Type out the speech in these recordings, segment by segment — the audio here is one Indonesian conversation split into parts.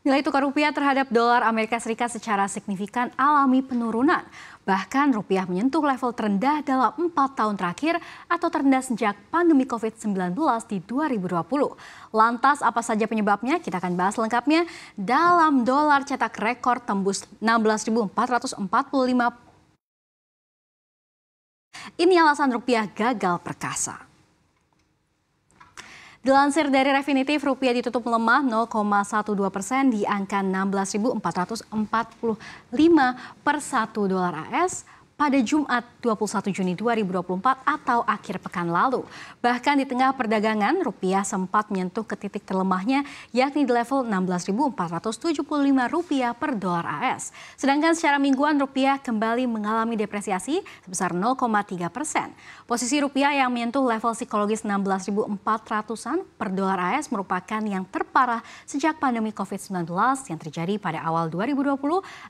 Nilai tukar rupiah terhadap dolar Amerika Serikat secara signifikan alami penurunan. Bahkan rupiah menyentuh level terendah dalam 4 tahun terakhir atau terendah sejak pandemi COVID-19 di 2020. Lantas apa saja penyebabnya? Kita akan bahas lengkapnya dalam Dolar cetak rekor tembus 16.445. Ini alasan rupiah gagal perkasa. Dilansir dari Refinitiv, rupiah ditutup melemah 0,12% di angka 16.445 per 1 dolar AS pada Jumat 21 Juni 2024 atau akhir pekan lalu. Bahkan di tengah perdagangan, rupiah sempat menyentuh ke titik terlemahnya yakni di level 16.475 rupiah per dolar AS. Sedangkan secara mingguan rupiah kembali mengalami depresiasi sebesar 0,3%. Posisi rupiah yang menyentuh level psikologis 16.400-an per dolar AS merupakan yang terparah sejak pandemi COVID-19 yang terjadi pada awal 2020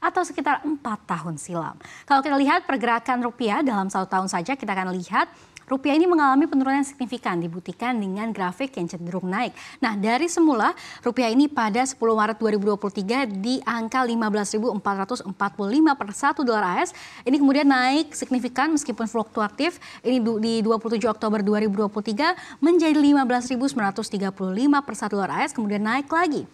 atau sekitar 4 tahun silam. Kalau kita lihat pergerakan rupiah dalam 1 tahun saja, kita akan lihat rupiah ini mengalami penurunan yang signifikan dibuktikan dengan grafik yang cenderung naik. Nah, dari semula rupiah ini pada 10 Maret 2023 di angka 15.445 per 1 dolar AS. Ini kemudian naik signifikan meskipun fluktuatif. Ini di 27 Oktober 2023 menjadi 15.935 per 1 dolar AS, kemudian naik lagi.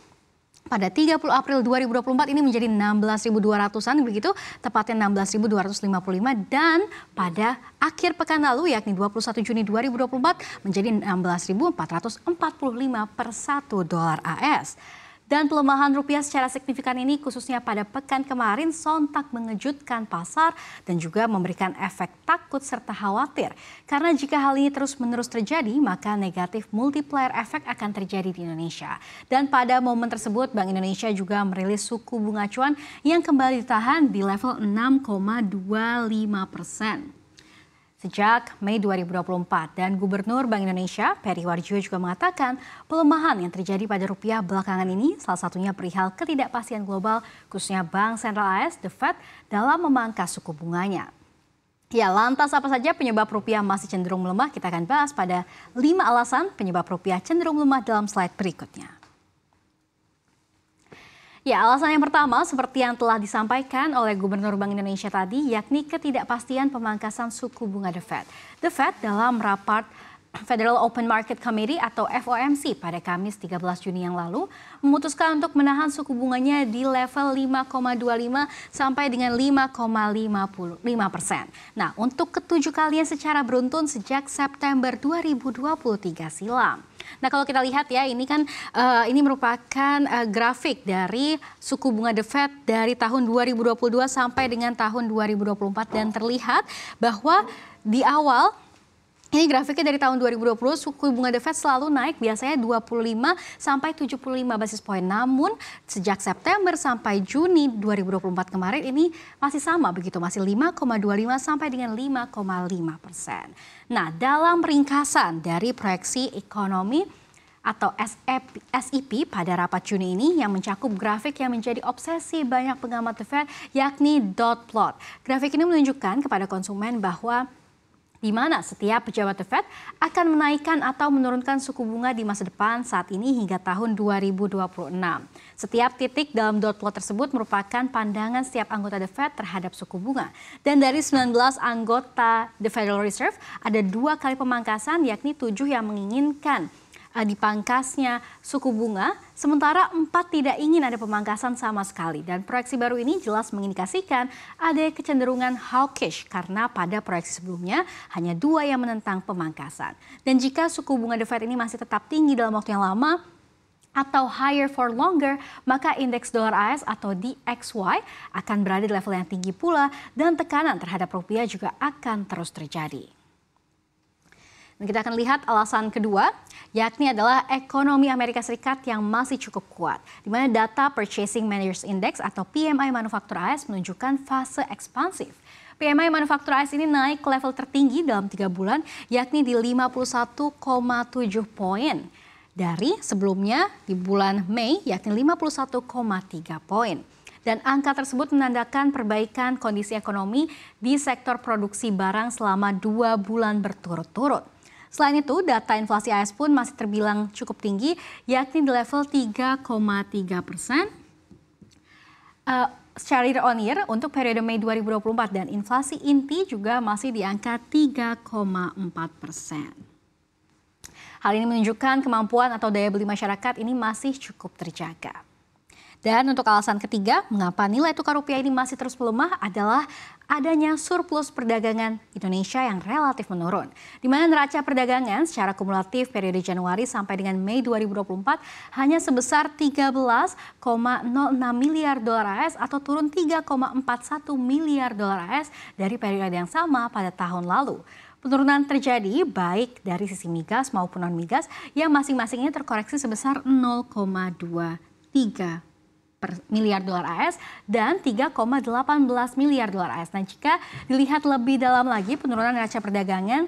Pada 30 April 2024 ini menjadi 16.200-an begitu, tepatnya 16.255 dan pada akhir pekan lalu yakni 21 Juni 2024 menjadi 16.445 per 1 dolar AS. Dan pelemahan rupiah secara signifikan ini khususnya pada pekan kemarin sontak mengejutkan pasar dan juga memberikan efek takut serta khawatir. Karena jika hal ini terus-menerus terjadi, maka negatif multiplier efek akan terjadi di Indonesia. Dan pada momen tersebut, Bank Indonesia juga merilis suku bunga acuan yang kembali ditahan di level 6,25%. Sejak Mei 2024 dan Gubernur Bank Indonesia Peri Warjio juga mengatakan pelemahan yang terjadi pada rupiah belakangan ini salah satunya perihal ketidakpastian global khususnya Bank Sentral AS, The Fed dalam memangkas suku bunganya. Ya, lantas apa saja penyebab rupiah masih cenderung melemah? Kita akan bahas pada 5 alasan penyebab rupiah cenderung melemah dalam slide berikutnya. Ya, alasan yang pertama seperti yang telah disampaikan oleh Gubernur Bank Indonesia tadi, yakni ketidakpastian pemangkasan suku bunga The Fed. The Fed dalam rapat Federal Open Market Committee atau FOMC pada Kamis 13 Juni yang lalu memutuskan untuk menahan suku bunganya di level 5,25 sampai dengan 5,55%. Nah, untuk ketujuh kalinya secara beruntun sejak September 2023 silam. Nah, kalau kita lihat ya, ini kan ini merupakan grafik dari suku bunga The Fed dari tahun 2022 sampai dengan tahun 2024 dan terlihat bahwa di awal ini grafiknya dari tahun 2020 suku bunga The Fed selalu naik biasanya 25 sampai 75 basis poin. Namun sejak September sampai Juni 2024 kemarin ini masih sama begitu, masih 5,25 sampai dengan 5,5%. Nah, dalam ringkasan dari proyeksi ekonomi atau SEP pada rapat Juni ini yang mencakup grafik yang menjadi obsesi banyak pengamat The Fed yakni dot plot. Grafik ini menunjukkan kepada konsumen bahwa di mana setiap pejabat The Fed akan menaikkan atau menurunkan suku bunga di masa depan saat ini hingga tahun 2026. Setiap titik dalam dot plot tersebut merupakan pandangan setiap anggota The Fed terhadap suku bunga. Dan dari 19 anggota The Federal Reserve, ada 2 kali pemangkasan yakni 7 yang menginginkan dipangkasnya suku bunga, sementara 4 tidak ingin ada pemangkasan sama sekali. Dan proyeksi baru ini jelas mengindikasikan ada kecenderungan hawkish karena pada proyeksi sebelumnya hanya 2 yang menentang pemangkasan. Dan jika suku bunga The Fed ini masih tetap tinggi dalam waktu yang lama atau higher for longer, maka indeks dolar AS atau DXY akan berada di level yang tinggi pula dan tekanan terhadap rupiah juga akan terus terjadi. Dan kita akan lihat alasan kedua, yakni adalah ekonomi Amerika Serikat yang masih cukup kuat. Di mana data Purchasing Managers Index atau PMI manufaktur AS menunjukkan fase ekspansif. PMI manufaktur AS ini naik ke level tertinggi dalam 3 bulan, yakni di 51,7 poin. Dari sebelumnya di bulan Mei, yakni 51,3 poin. Dan angka tersebut menandakan perbaikan kondisi ekonomi di sektor produksi barang selama 2 bulan berturut-turut. Selain itu, data inflasi AS pun masih terbilang cukup tinggi, yakni di level 3,3%. Secara year on year untuk periode Mei 2024 dan inflasi inti juga masih di angka 3,4%. Hal ini menunjukkan kemampuan atau daya beli masyarakat ini masih cukup terjaga. Dan untuk alasan ketiga, mengapa nilai tukar rupiah ini masih terus melemah adalah adanya surplus perdagangan Indonesia yang relatif menurun. Di mana neraca perdagangan secara kumulatif periode Januari sampai dengan Mei 2024 hanya sebesar 13,06 miliar dolar AS atau turun 3,41 miliar dolar AS dari periode yang sama pada tahun lalu. Penurunan terjadi baik dari sisi migas maupun non-migas yang masing-masingnya terkoreksi sebesar 0,23 miliar dolar AS dan 3,18 miliar dolar AS. Nah, jika dilihat lebih dalam lagi penurunan neraca perdagangan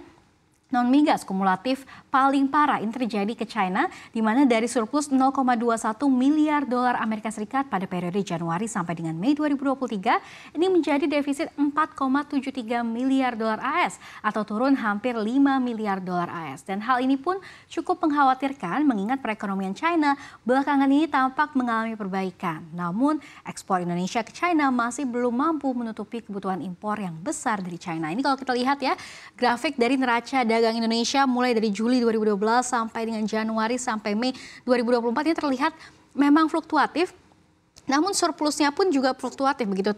non-migas kumulatif paling parah ini terjadi ke China, di mana dari surplus 0,21 miliar dolar Amerika Serikat pada periode Januari sampai dengan Mei 2023, ini menjadi defisit 4,73 miliar dolar AS atau turun hampir 5 miliar dolar AS. Dan hal ini pun cukup mengkhawatirkan mengingat perekonomian China belakangan ini tampak mengalami perbaikan. Namun ekspor Indonesia ke China masih belum mampu menutupi kebutuhan impor yang besar dari China. Ini kalau kita lihat ya, grafik dari neraca dagang Indonesia mulai dari Juli 2012 sampai dengan Januari sampai Mei 2024 ini terlihat memang fluktuatif. Namun surplusnya pun juga fluktuatif begitu.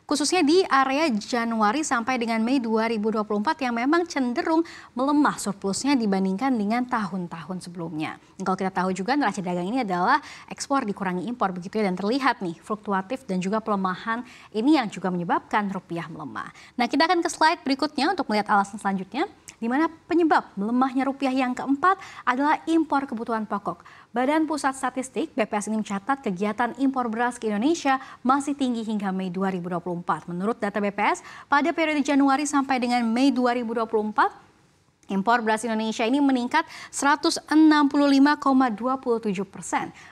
Khususnya di area Januari sampai dengan Mei 2024 yang memang cenderung melemah surplusnya dibandingkan dengan tahun-tahun sebelumnya. Dan kalau kita tahu juga neraca dagang ini adalah ekspor dikurangi impor begitu ya, dan terlihat nih fluktuatif dan juga pelemahan ini yang juga menyebabkan rupiah melemah. Nah, kita akan ke slide berikutnya untuk melihat alasan selanjutnya, di mana penyebab melemahnya rupiah yang keempat adalah impor kebutuhan pokok. Badan Pusat Statistik BPS ini mencatat kegiatan impor beras ke Indonesia masih tinggi hingga Mei 2024. Menurut data BPS, pada periode Januari sampai dengan Mei 2024, impor beras Indonesia ini meningkat 165,27%.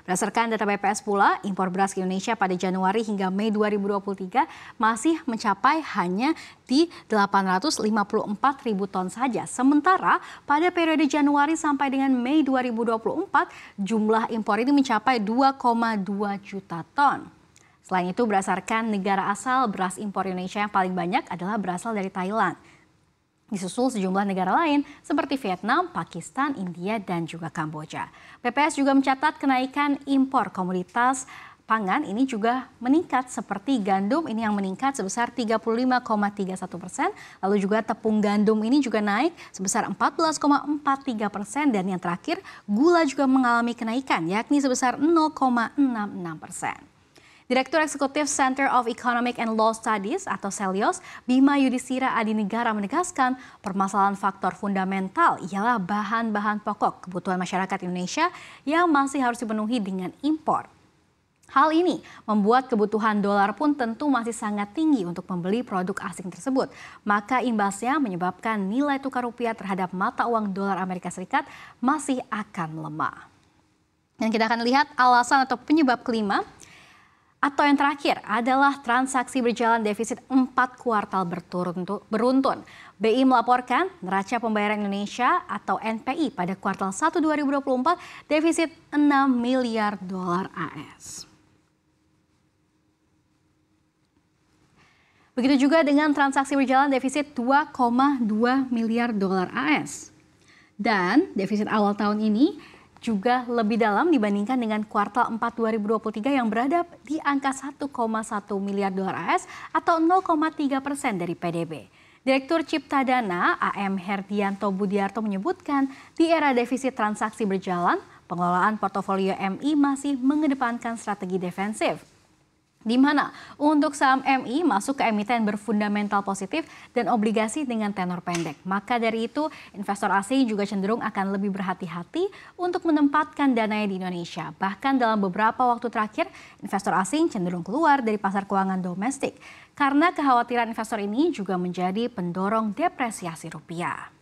Berdasarkan data BPS pula, impor beras ke Indonesia pada Januari hingga Mei 2023 masih mencapai hanya di 854 ribu ton saja. Sementara pada periode Januari sampai dengan Mei 2024, jumlah impor ini mencapai 2,2 juta ton. Selain itu, berdasarkan negara asal, beras impor Indonesia yang paling banyak adalah berasal dari Thailand. Disusul sejumlah negara lain seperti Vietnam, Pakistan, India, dan juga Kamboja. BPS juga mencatat kenaikan impor komoditas pangan ini juga meningkat seperti gandum ini yang meningkat sebesar 35,31%. Lalu juga tepung gandum ini juga naik sebesar 14,43% dan yang terakhir gula juga mengalami kenaikan yakni sebesar 0,66%. Direktur Eksekutif Center of Economic and Law Studies atau CELIOS, Bima Yudhistira Adinegara menegaskan permasalahan faktor fundamental ialah bahan-bahan pokok kebutuhan masyarakat Indonesia yang masih harus dipenuhi dengan impor. Hal ini membuat kebutuhan dolar pun tentu masih sangat tinggi untuk membeli produk asing tersebut. Maka imbasnya menyebabkan nilai tukar rupiah terhadap mata uang dolar Amerika Serikat masih akan melemah. Dan kita akan lihat alasan atau penyebab kelima. Atau yang terakhir adalah transaksi berjalan defisit 4 kuartal beruntun. BI melaporkan neraca pembayaran Indonesia atau NPI pada kuartal 1 2024 defisit 6 miliar dolar AS. Begitu juga dengan transaksi berjalan defisit 2,2 miliar dolar AS. Dan defisit awal tahun ini juga lebih dalam dibandingkan dengan kuartal 4 2023 yang berada di angka 1,1 miliar dolar AS atau 0,3% dari PDB. Direktur Ciptadana AM Herdianto Budiarto menyebutkan di era defisit transaksi berjalan, pengelolaan portofolio MI masih mengedepankan strategi defensif. Di mana untuk saham MI masuk ke emiten berfundamental positif dan obligasi dengan tenor pendek. Maka dari itu investor asing juga cenderung akan lebih berhati-hati untuk menempatkan dananya di Indonesia. Bahkan dalam beberapa waktu terakhir investor asing cenderung keluar dari pasar keuangan domestik. Karena kekhawatiran investor ini juga menjadi pendorong depresiasi rupiah.